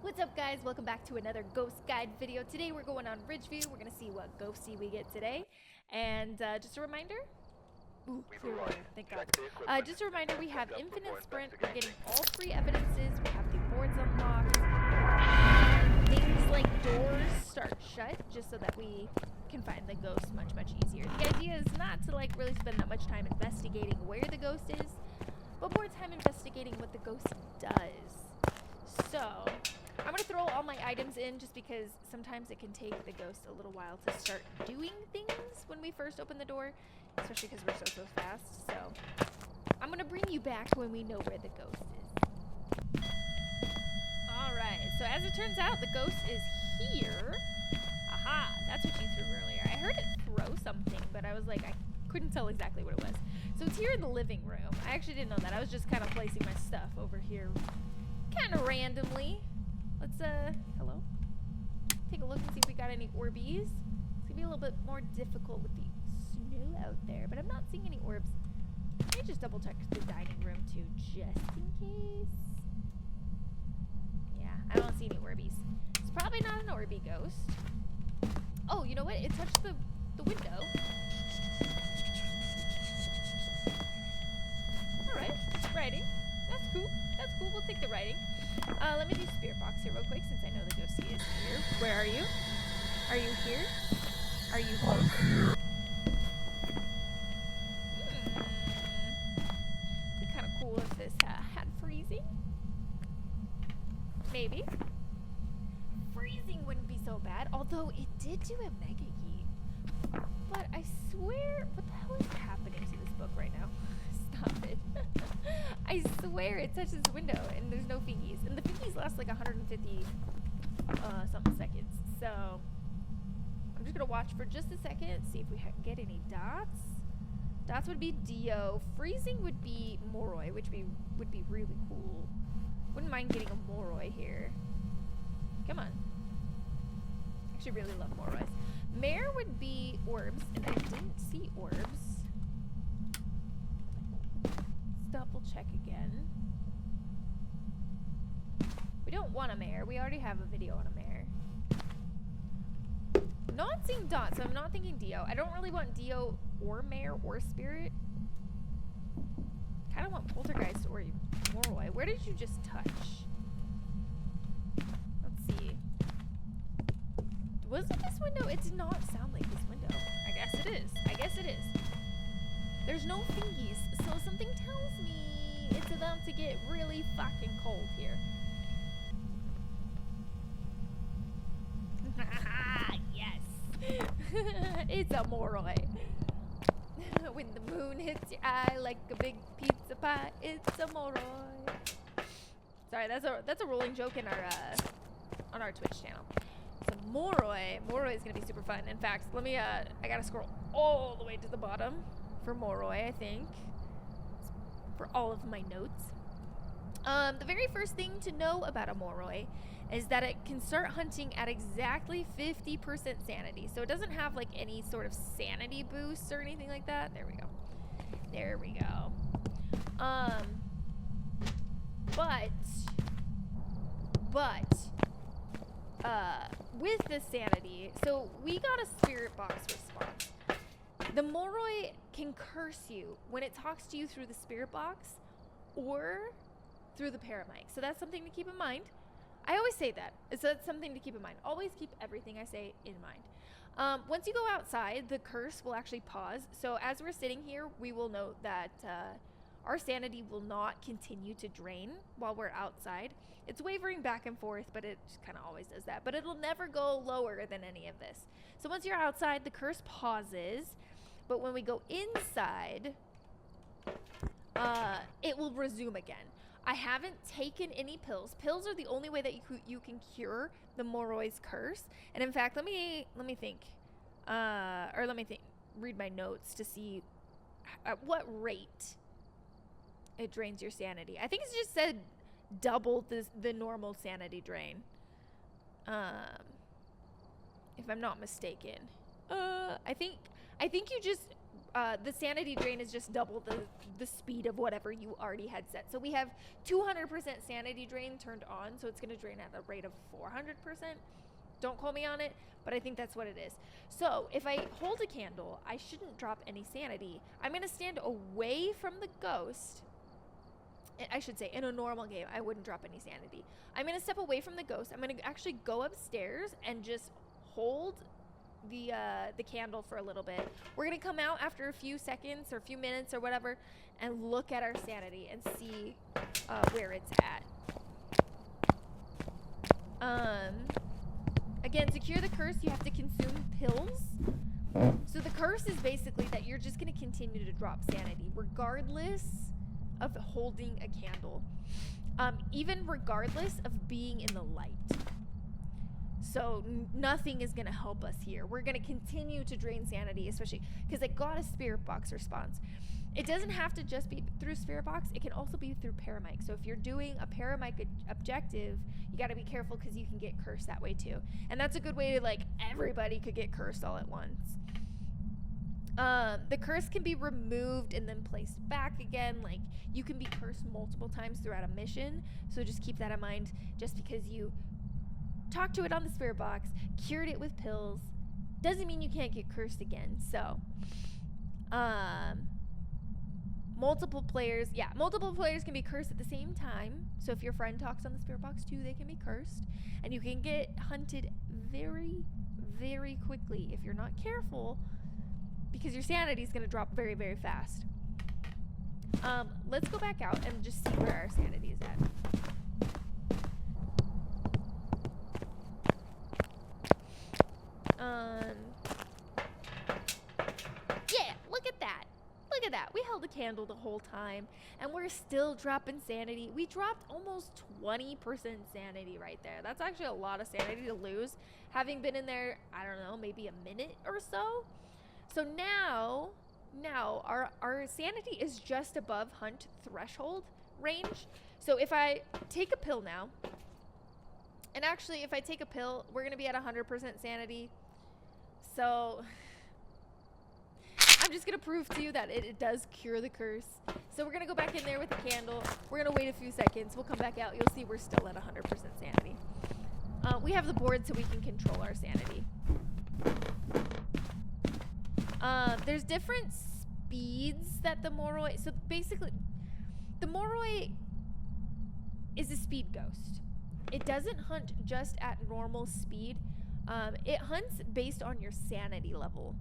What's up, guys? Welcome back to another ghost guide video. Today we're going on Ridgeview. We're gonna see what ghosty we get today. And just a reminder, thank God. Just a reminder, we have infinite sprint. We're getting all three evidences. We have the boards unlocked. Things like doors start shut, just so that we can find the ghost much easier. The idea is not to really spend that much time investigating where the ghost is, but more time investigating what the ghost does. So I'm going to throw all my items in just because sometimes it can take the ghost a little while to start doing things when we first open the door, especially because we're so fast. So I'm going to bring you back when we know where the ghost is. Alright, so as it turns out, the ghost is here. Aha, that's what you threw earlier. I heard it throw something, but I was like, I couldn't tell exactly what it was. So it's here in the living room. I actually didn't know that. I was just kind of placing my stuff over here kind of randomly. Let's, hello? Take a look and see if we got any orbies. It's gonna be a little bit more difficult with the snow out there, but I'm not seeing any orbs. Let me just double check the dining room too, just in case. Yeah, I don't see any orbies. It's probably not an Orby ghost. Oh, you know what? It touched the window. Alright, writing. That's cool. That's cool. We'll take the writing. Let me do spirit box here real quick since I know the ghostie is here. Where are you? Are you here? Are you close? It'd be kind of cool if this had freezing. Maybe. Freezing wouldn't be so bad, although it did do a mega yeet. But I swear, what the hell is happening to this book right now? Stop it. I swear it touches the window and there's no fingies. And the fingies last like 150 something seconds. So I'm just gonna watch for just a second, see if we get any dots. Dots would be Dio. Freezing would be Moroi, which would be really cool. Wouldn't mind getting a Moroi here. Come on. Actually really love Morois. Mare would be orbs, and I didn't see orbs. Double check again. We don't want a mare. We already have a video on a mare. Not seeing dots, so I'm not thinking Dio. I don't really want Dio or mare or spirit. Kind of want poltergeist or Moroi. Where did you just touch? Let's see. Was it this window? It did not sound like this window. I guess it is. I guess it is. There's no fingies, so something tells me it's about to get really fucking cold here. Yes! It's a Moroi. When the moon hits your eye like a big pizza pie, it's a Moroi. Sorry, that's a rolling joke in our on our Twitch channel. So Moroi is gonna be super fun. In fact, let me I gotta scroll all the way to the bottom for Moroi, I think, for all of my notes. The very first thing to know about a Moroi is that it can start hunting at exactly 50% sanity. So it doesn't have like any sort of sanity boosts or anything like that. There we go. There we go. With the sanity, so we got a spirit box response. The Moroi can curse you when it talks to you through the spirit box or through the paramic. So that's something to keep in mind. I always say that. So that's something to keep in mind. Always keep everything I say in mind. Once you go outside, the curse will actually pause. So as we're sitting here, we will note that our sanity will not continue to drain while we're outside. It's wavering back and forth, but it just kind of always does that. But it'll never go lower than any of this. So once you're outside, the curse pauses. But when we go inside, it will resume again. I haven't taken any pills. Pills are the only way that you can cure the Moroi's curse. And in fact, let me think. Read my notes to see at what rate it drains your sanity. I think it's just said double the normal sanity drain. If I'm not mistaken. I think you just the sanity drain is just double the speed of whatever you already had set. So we have 200% sanity drain turned on, so it's going to drain at a rate of 400%. Don't quote me on it, but I think that's what it is. So if I hold a candle, I shouldn't drop any sanity. I'm going to stand away from the ghost. I should say, in a normal game, I wouldn't drop any sanity. I'm going to step away from the ghost. I'm going to actually go upstairs and just hold the candle for a little bit. We're going to come out after a few seconds or a few minutes or whatever and look at our sanity and see where it's at. Again, to cure the curse, you have to consume pills. So the curse is basically that you're just going to continue to drop sanity regardless of holding a candle, even regardless of being in the light. So nothing is going to help us here. We're going to continue to drain sanity, especially because I got a spirit box response. It doesn't have to just be through spirit box. It can also be through paramic. So if you're doing a paramic objective, you got to be careful because you can get cursed that way too. And that's a good way to, like, everybody could get cursed all at once. The curse can be removed and then placed back again. Like, you can be cursed multiple times throughout a mission, so just keep that in mind. Just because you talked to it on the spirit box, cured it with pills, doesn't mean you can't get cursed again. So multiple players can be cursed at the same time. So if your friend talks on the spirit box too, they can be cursed, and you can get hunted very, very quickly if you're not careful, because your sanity is going to drop very, very fast. Let's go back out and just see where our sanity is at. Yeah, look at that. Look at that. We held a candle the whole time, and we're still dropping sanity. We dropped almost 20% sanity right there. That's actually a lot of sanity to lose, having been in there, I don't know, maybe a minute or so. So now our sanity is just above hunt threshold range. So if I take a pill now, and actually if I take a pill, we're going to be at 100% sanity. So I'm just going to prove to you that it does cure the curse. So we're going to go back in there with the candle. We're going to wait a few seconds. We'll come back out. You'll see we're still at 100% sanity. We have the board so we can control our sanity. There's different speeds that the Moroi... So basically, the Moroi is a speed ghost. It doesn't hunt just at normal speed. It hunts based on your sanity level.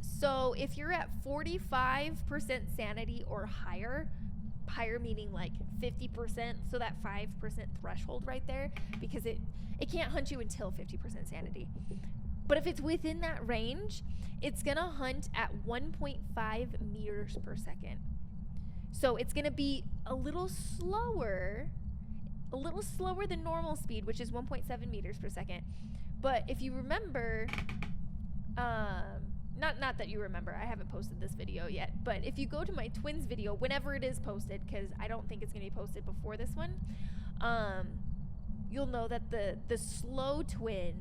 So if you're at 45% sanity or higher meaning like 50%, so that 5% threshold right there, because it can't hunt you until 50% sanity. But if it's within that range, it's going to hunt at 1.5 meters per second. So it's going to be a little slower than normal speed, which is 1.7 meters per second. But if you remember, not that you remember, I haven't posted this video yet, but if you go to my twins video, whenever it is posted, because I don't think it's going to be posted before this one, you'll know that the slow twin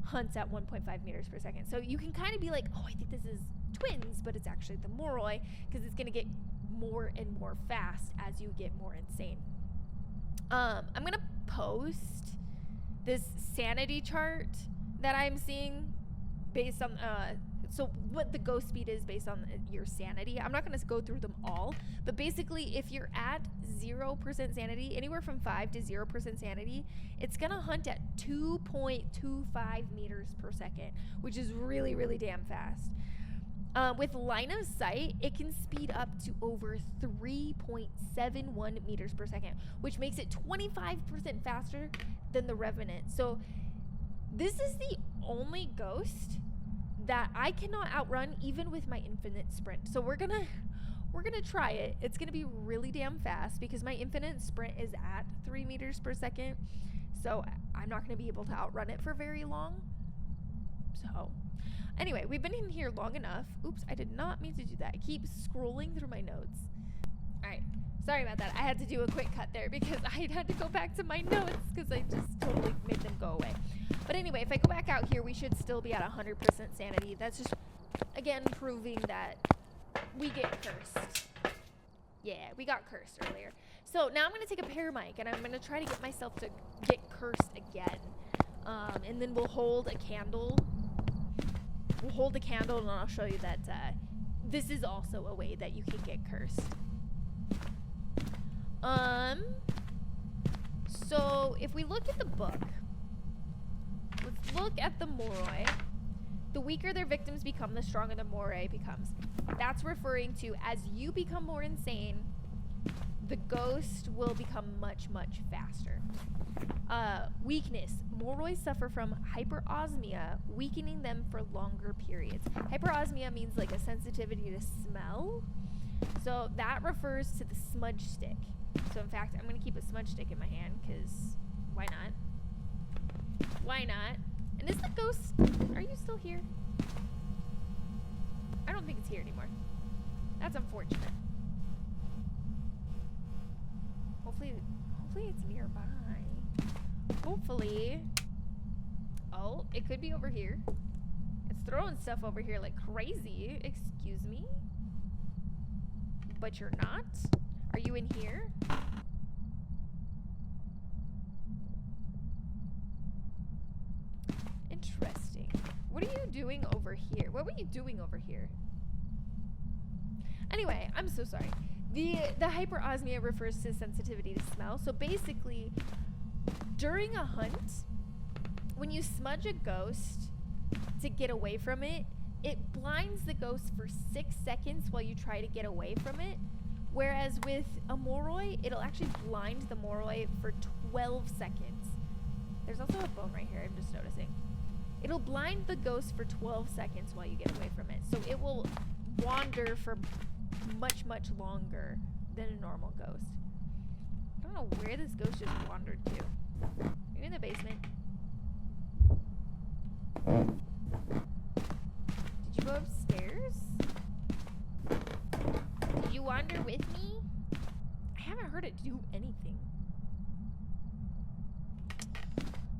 hunts at 1.5 meters per second. So you can kind of be like, oh, I think this is twins, but it's actually the Moroi, because it's going to get more and more fast as you get more insane. I'm going to post this sanity chart that I'm seeing based on, so what the ghost speed is based on your sanity. I'm not going to go through them all, but basically if you're at 0% sanity, anywhere from 5 to 0% sanity, it's going to hunt at 2.25 meters per second, which is really, really damn fast. With line of sight, it can speed up to over 3.71 meters per second, which makes it 25% faster than the Revenant. So this is the only ghost that I cannot outrun even with my infinite sprint. So we're gonna try it. It's gonna be really damn fast because my infinite sprint is at 3 meters per second. So I'm not gonna be able to outrun it for very long. So anyway, we've been in here long enough. Oops, I did not mean to do that. I keep scrolling through my notes. All right, sorry about that. I had to do a quick cut there because I had to go back to my notes because I just totally made them go away. But anyway, if I go back out here, we should still be at 100% sanity. That's just, again, proving that we get cursed. Yeah, we got cursed earlier. So now I'm going to take a paramic and I'm going to try to get myself to get cursed again. And then we'll hold a candle. We'll hold the candle and I'll show you that this is also a way that you can get cursed. So if we look at the book, let's look at the Moroi. The weaker their victims become, the stronger the Moroi becomes. That's referring to as you become more insane, the ghost will become much, much faster. Weakness. Moroi suffer from hyperosmia, weakening them for longer periods. Hyperosmia means like a sensitivity to smell. So that refers to the smudge stick. So in fact, I'm going to keep a smudge stick in my hand because why not? Why not? And is the ghost, are you still here? I don't think it's here anymore. That's unfortunate. Hopefully it's nearby. Hopefully. Oh, it could be over here. It's throwing stuff over here like crazy. Excuse me. But you're not? Are you in here? Interesting. What are you doing over here? What were you doing over here? Anyway, I'm so sorry. The hyperosmia refers to sensitivity to smell. So basically, during a hunt, when you smudge a ghost to get away from it, it blinds the ghost for 6 seconds while you try to get away from it. Whereas with a Moroi, it'll actually blind the Moroi for 12 seconds. There's also a bone right here, I'm just noticing. It'll blind the ghost for 12 seconds while you get away from it. So it will wander for much, much longer than a normal ghost. I don't know where this ghost just wandered to. Are you in the basement? Did you go upstairs? Did you wander with me? I haven't heard it do anything.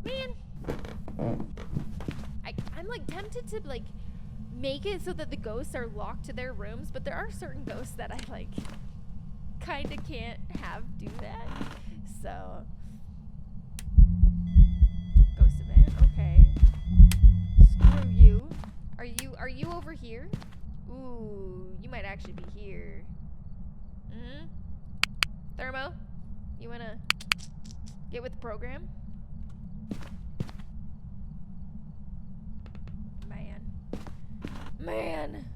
Man. I'm like tempted to like make it so that the ghosts are locked to their rooms, but there are certain ghosts that I like kind of can't have do that. So ghost event, okay. Screw you. Are you over here? Ooh, you might actually be here. Thermo, you wanna get with the program? Man.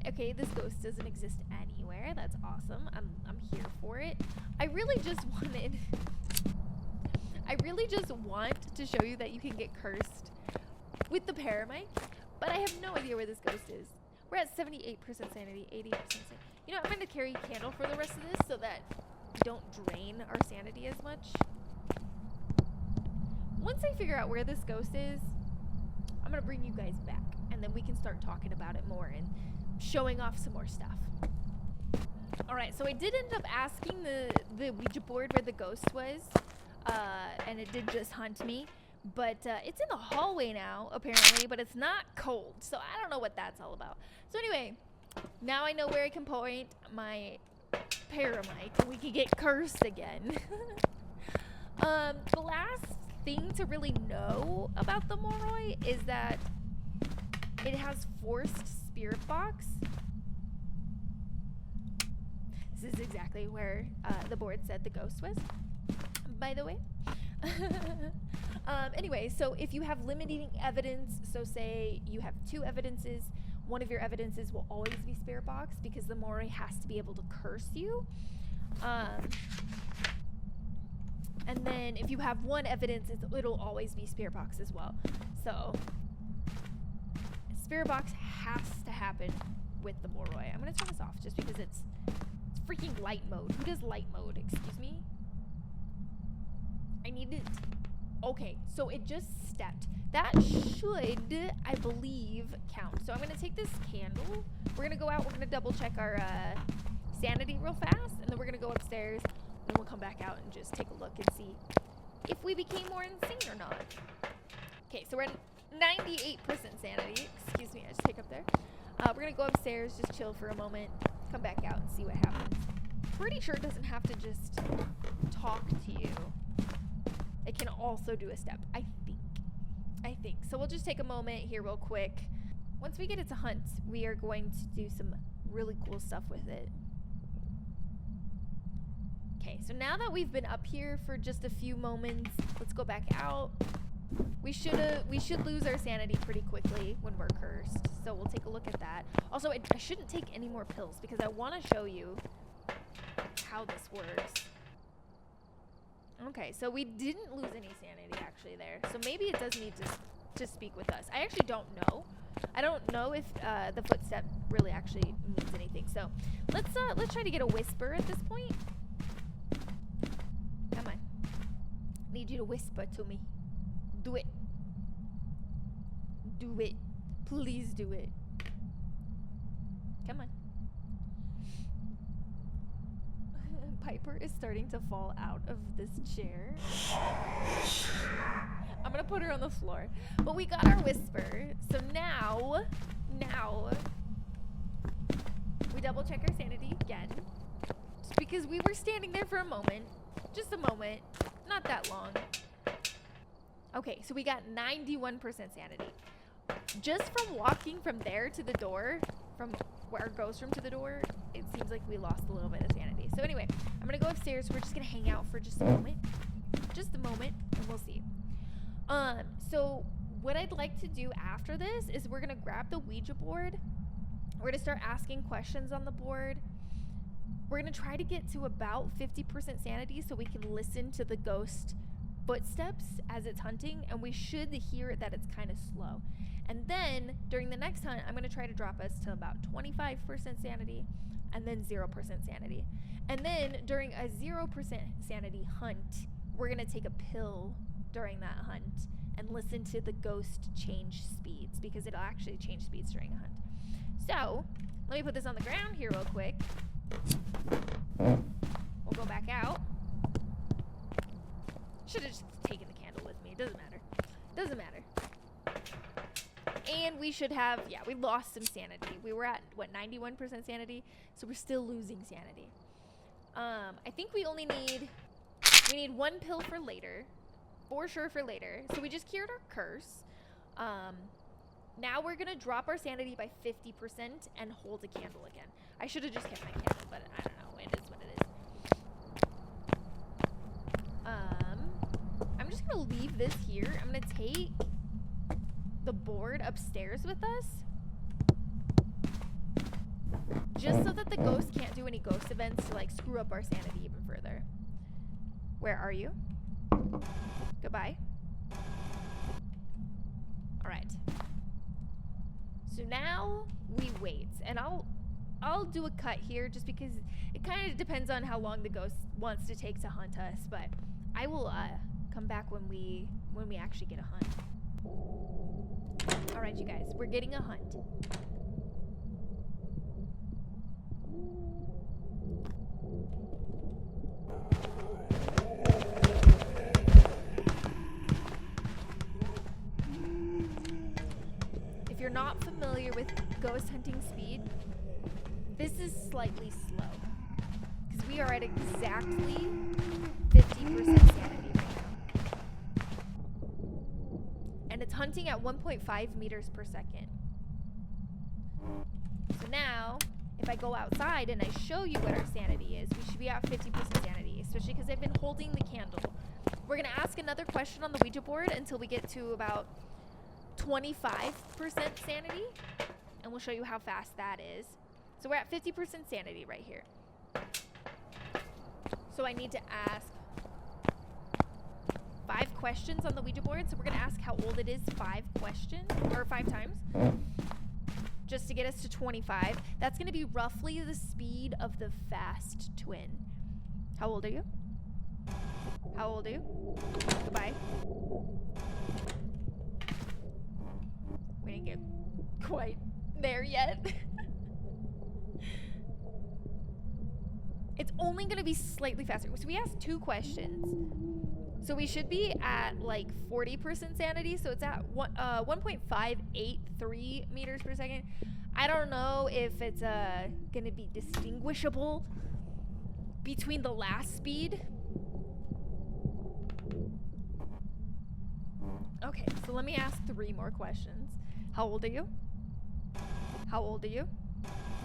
Okay, this ghost doesn't exist anywhere. That's awesome. I'm here for it. I really just want to show you that you can get cursed with the paramic, but I have no idea where this ghost is. We're at 78% sanity, 80% sanity. You know, I'm going to carry a candle for the rest of this so that we don't drain our sanity as much. Once I figure out where this ghost is, I'm going to bring you guys back, and then we can start talking about it more and showing off some more stuff. Alright, so I did end up asking the Ouija board where the ghost was, and it did just hunt me, but it's in the hallway now, apparently, but it's not cold, so I don't know what that's all about. So anyway, now I know where I can point my paramic, and we can get cursed again. The last thing to really know about the Moroi is that it has forced spirit box. This is exactly where the board said the ghost was, by the way. Anyway, so if you have limiting evidence, so say you have 2 evidences, one of your evidences will always be spirit box because the Moroi has to be able to curse you. And then if you have 1 evidence, it'll always be spirit box as well. So spirit box has to happen with the Moroi. I'm going to turn this off just because it's freaking light mode. Who does light mode? Excuse me? I need it. Okay, so it just stepped. That should, I believe, count. So I'm going to take this candle. We're going to go out. We're going to double check our sanity real fast. And then we're going to go upstairs. And then we'll come back out and just take a look and see if we became more insane or not. Okay, so we're at 98% sanity. Excuse me, I just hiccup there. We're gonna go upstairs, just chill for a moment, come back out and see what happens. Pretty sure it doesn't have to just talk to you. It can also do a step, I think. So we'll just take a moment here real quick. Once we get it to hunt, we are going to do some really cool stuff with it. Okay, so now that we've been up here for just a few moments, let's go back out. We should lose our sanity pretty quickly when we're cursed, so we'll take a look at that. Also, I shouldn't take any more pills because I want to show you how this works. Okay, so we didn't lose any sanity actually there, so maybe it does need to speak with us. I actually don't know. I don't know if the footstep really actually means anything. So let's try to get a whisper at this point. Come on, need you to whisper to me. Do it. Do it. Please do it. Come on. Piper is starting to fall out of this chair. I'm gonna put her on the floor. But we got our whisper. So now we double check our sanity again. Just because we were standing there for a moment. Just a moment. Not that long. Okay, so we got 91% sanity. Just from walking from there to the door, from our ghost room to the door, it seems like we lost a little bit of sanity. So anyway, I'm gonna go upstairs. We're just gonna hang out for just a moment. Just a moment, and we'll see. So what I'd like to do after this is we're gonna grab the Ouija board. We're gonna start asking questions on the board. We're gonna try to get to about 50% sanity so we can listen to the ghost footsteps as it's hunting, and we should hear that it's kind of slow. And then during the next hunt, I'm going to try to drop us to about 25% sanity and then 0% sanity. And then during a 0% sanity hunt, we're going to take a pill during that hunt and listen to the ghost change speeds, because it'll actually change speeds during a hunt. So let me put this on the ground here real quick. We'll go back out. Should have just taken the candle with me. It doesn't matter. Doesn't matter. And we should have, yeah, we lost some sanity. We were at, what, 91% sanity? So we're still losing sanity. I think we only need, we need one pill for later. For sure for later. So we just cured our curse. Now we're going to drop our sanity by 50% and hold a candle again. I should have just kept my candle, but I don't know. It is what it is. I'm just going to leave this here. I'm going to take the board upstairs with us, just so that the ghost can't do any ghost events to like screw up our sanity even further. Where are you? Goodbye. All right. So now we wait, and I'll do a cut here just because it kind of depends on how long the ghost wants to take to hunt us, but I will come back when we actually get a hunt. All right, you guys, we're getting a hunt. If you're not familiar with ghost hunting speed, this is slightly slow because we are at exactly 50% sanity right now. And it's hunting at 1.5 meters per second. So now, if I go outside and I show you what our sanity is, we should be at 50% sanity, especially because I've been holding the candle. We're going to ask another question on the Ouija board until we get to about 25% sanity, and we'll show you how fast that is. So we're at 50% sanity right here. So I need to ask 5 questions on the Ouija board. So we're going to ask how old it is 5 questions, or 5 times, just to get us to 25. That's going to be roughly the speed of the fast twin. How old are you? How old are you? Goodbye. We didn't get quite there yet. It's only going to be slightly faster. So we asked 2 questions. So we should be at like 40% sanity. So it's at 1.583 meters per second. I don't know if it's gonna be distinguishable between the last speed. Okay, so let me ask 3 more questions. How old are you? How old are you?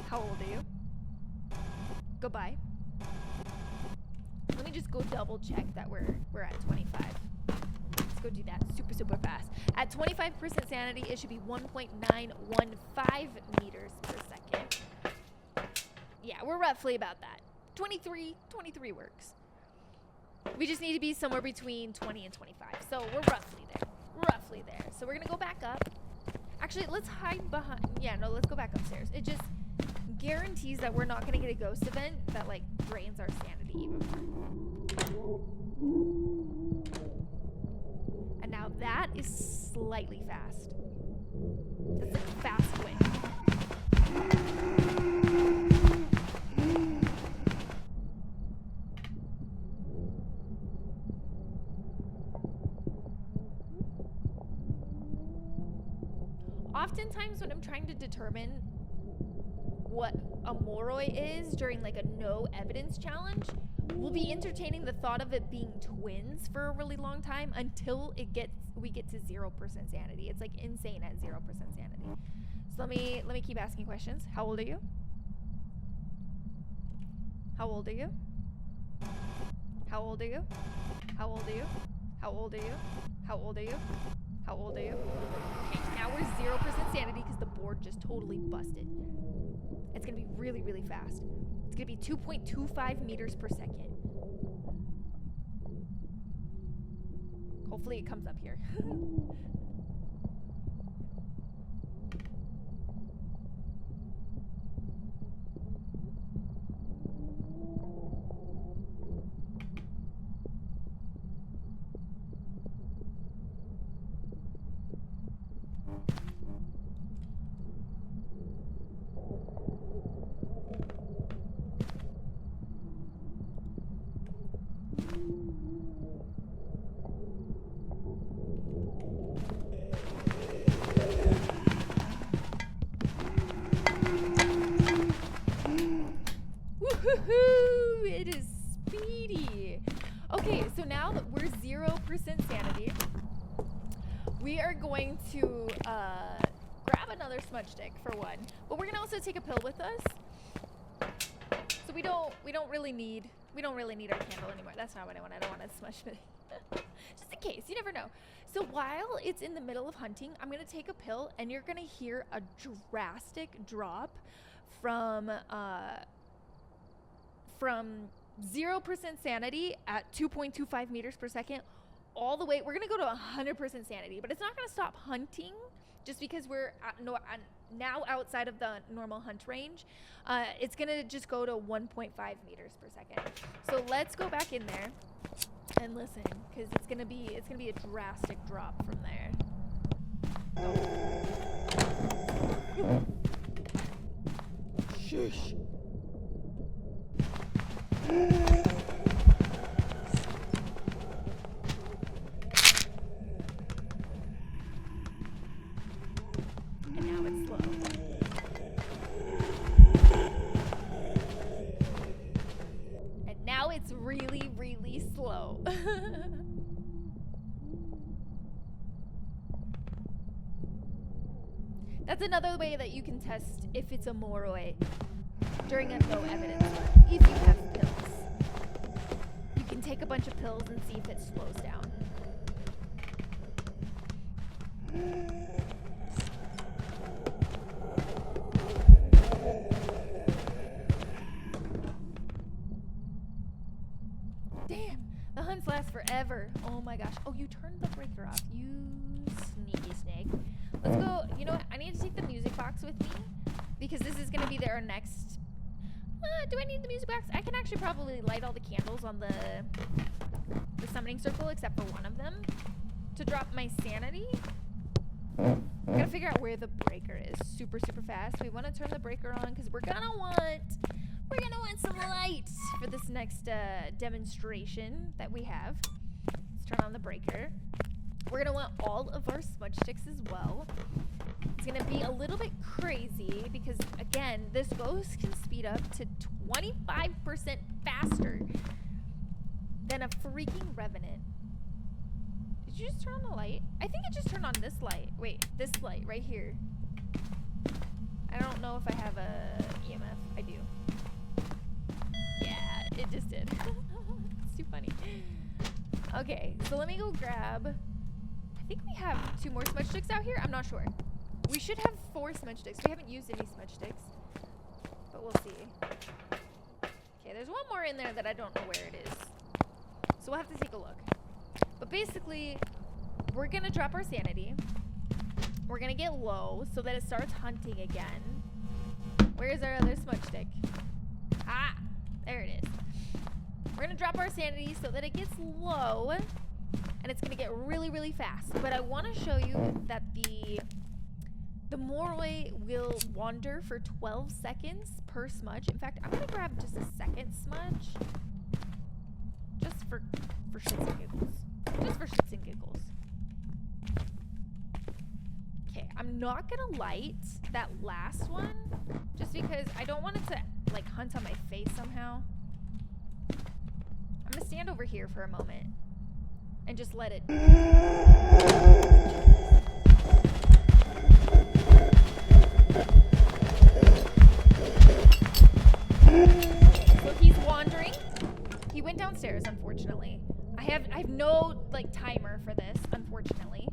How old are you? Goodbye. Let me just go double check that we're at 25. Let's go do that super fast. At 25% sanity, it should be 1.915 meters per second. Yeah, we're roughly about that. 23 works. We just need to be somewhere between 20 and 25. So we're roughly there. Roughly there. So we're gonna go back up. Actually, let's hide behind. Yeah, no, let's go back upstairs. It just guarantees that we're not gonna get a ghost event that like drains our sanity even more. And now that is slightly fast. That's like a fast win. Oftentimes when I'm trying to determine what a Moroi is during like a no evidence challenge, we'll be entertaining the thought of it being twins for a really long time until we get to 0% sanity. It's like insane at 0% sanity. So let me keep asking questions. How old are you? How old are you? How old are you? How old are you? How old are you? How old are you? How old are you? Okay, now we're 0% sanity because the board just totally busted. It's gonna be really, really fast. It's gonna be 2.25 meters per second. Hopefully it comes up here. Woohoo! It is speedy. Okay, so now that we're 0% sanity, we are going to grab another smudge stick for one, but we're gonna also take a pill with us. So we don't really need our candle anymore. That's not what I want. I don't want to smudge it. Just in case, you never know. So while it's in the middle of hunting, I'm gonna take a pill, and you're gonna hear a drastic drop from 0% sanity at 2.25 meters per second all the way. We're gonna go to 100% sanity, but it's not gonna stop hunting just because we're now outside of the normal hunt range. It's gonna just go to 1.5 meters per second. So let's go back in there and listen, because it's gonna be a drastic drop from there. Oh. Shush. And now it's slow. And now it's really, really slow. That's another way that you can test if it's a Moroi during a no evidence run. If you have pills, you can take a bunch of pills and see if it slows down. Damn, the hunts last forever. Oh my gosh. Oh, you turned the breaker off. You sneaky snake. Let's go. You know what? I need to take the music box with me because this is going to be our next. Do I need the music box? I can actually probably light all the candles on the summoning circle except for one of them to drop my sanity. I gotta figure out where the breaker is super fast. We want to turn the breaker on because we're gonna want some light for this next demonstration that we have. Let's turn on the breaker. We're gonna want all of our smudge sticks as well. It's gonna be a little bit crazy because, again, this ghost can speed up to 25% faster than a freaking revenant. Did you just turn on the light? I think it just turned on this light. Wait, this light right here. I don't know if I have a EMF. I do. Yeah, it just did. It's too funny. Okay, so let me go grab... I think we have 2 more smudge sticks out here. I'm not sure. We should have 4 smudge sticks. We haven't used any smudge sticks. But we'll see. Okay, there's one more in there that I don't know where it is. So we'll have to take a look. But basically, we're going to drop our sanity. We're going to get low so that it starts hunting again. Where's our other smudge stick? Ah, there it is. We're going to drop our sanity so that it gets low. And it's going to get really, really fast. But I want to show you that the Moroi will wander for 12 seconds per smudge. In fact, I'm going to grab just a second smudge. Just for shits and giggles. Just for shits and giggles. Okay, I'm not going to light that last one. Just because I don't want it to, like, hunt on my face somehow. I'm going to stand over here for a moment. And just let it... So he's wandering. He went downstairs, unfortunately. I have no, like, timer for this, unfortunately.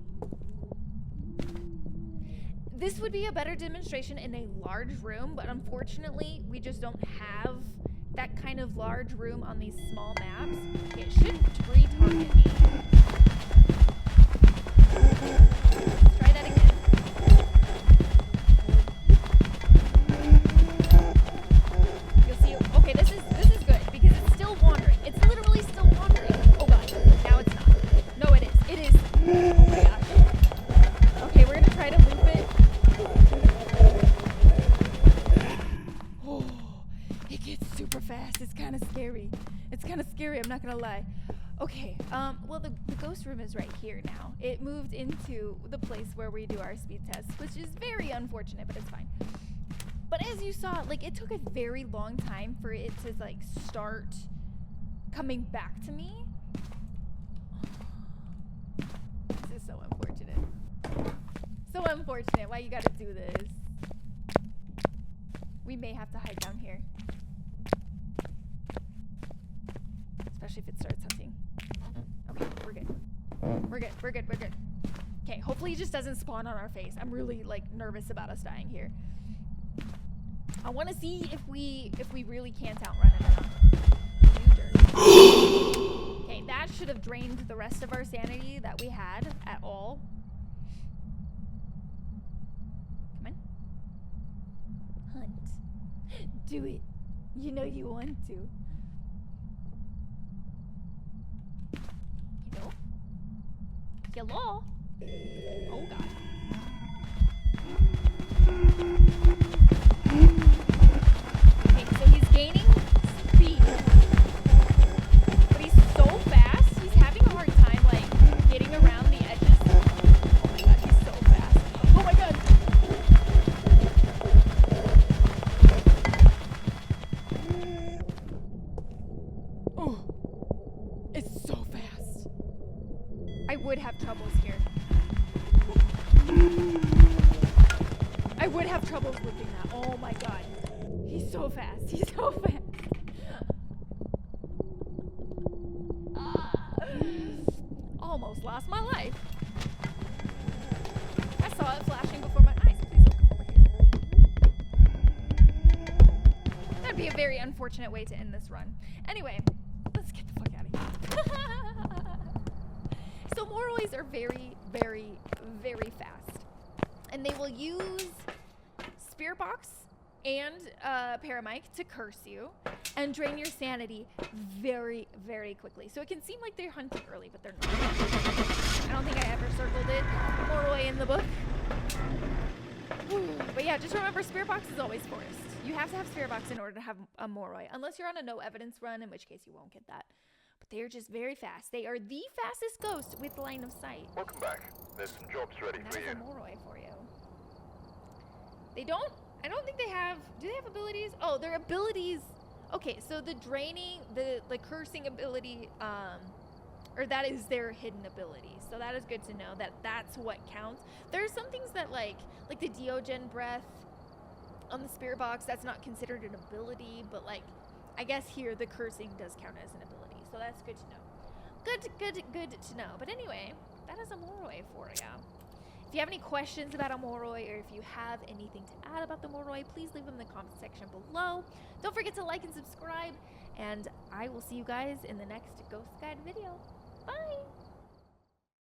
This would be a better demonstration in a large room, but unfortunately, we just don't have that kind of large room on these small maps. Okay, it should re-target me. Let's try that again. You'll see. Okay, this is good because it's still wandering. It's literally still wandering. Oh god, now it's not. No, it is. It is. Oh my gosh. Okay, we're gonna try to loop it. Oh, it gets super fast. It's kind of scary. It's kind of scary. I'm not gonna lie. Okay, well, the ghost room is right here now. It moved into the place where we do our speed test, which is very unfortunate, but it's fine. But as you saw, like, it took a very long time for it to, like, start coming back to me. This is so unfortunate. So unfortunate. Why you gotta do this? We may have to hide down here. Especially if it starts hunting. Okay, we're good. We're good, we're good, we're good. Okay, hopefully it just doesn't spawn on our face. I'm really, like, nervous about us dying here. I want to see if we really can't outrun it enough. Okay, that should have drained the rest of our sanity that we had at all. Come on. Hunt. Do it. You know you want to. Hello? Oh god. Okay, so he's gaining speed. But he's so fast, he's having a hard time, like, getting around the edges. Oh my god, he's so fast. Oh my god! Oh, it's so fast. I would have troubles here. I would have troubles whipping that. Oh my god. He's so fast. He's so fast. Almost lost my life. I saw it flashing before my eyes. Please don't come over here. That'd be a very unfortunate way to end this run. Anyway, let's get the fuck out of here. So Morois are very, very, very fast. And they will use Spirit Box and Paramic to curse you and drain your sanity very, very quickly. So it can seem like they're hunting early, but they're not. I don't think I ever circled it Moroi in the book. But yeah, just remember Spirit Box is always forest. You have to have Spirit Box in order to have a Moroi, unless you're on a no evidence run, in which case you won't get that. But They are just very fast. They are the fastest ghost with line of sight. Welcome back. There's some jobs ready for you. That's a Moroi for you. They don't, I don't think they have, do they have abilities? Oh, their abilities, okay, so the draining, the cursing ability, or that is their hidden ability. So that is good to know that that's what counts. There are some things that like the Diogen breath on the spirit box, that's not considered an ability, but like, I guess here the cursing does count as an ability. So that's good to know. Good to know. But anyway, that is a Moroi for you. If you have any questions about a Moroi, or if you have anything to add about the Moroi, please leave them in the comment section below. Don't forget to like and subscribe, and I will see you guys in the next Ghost Guide video. Bye!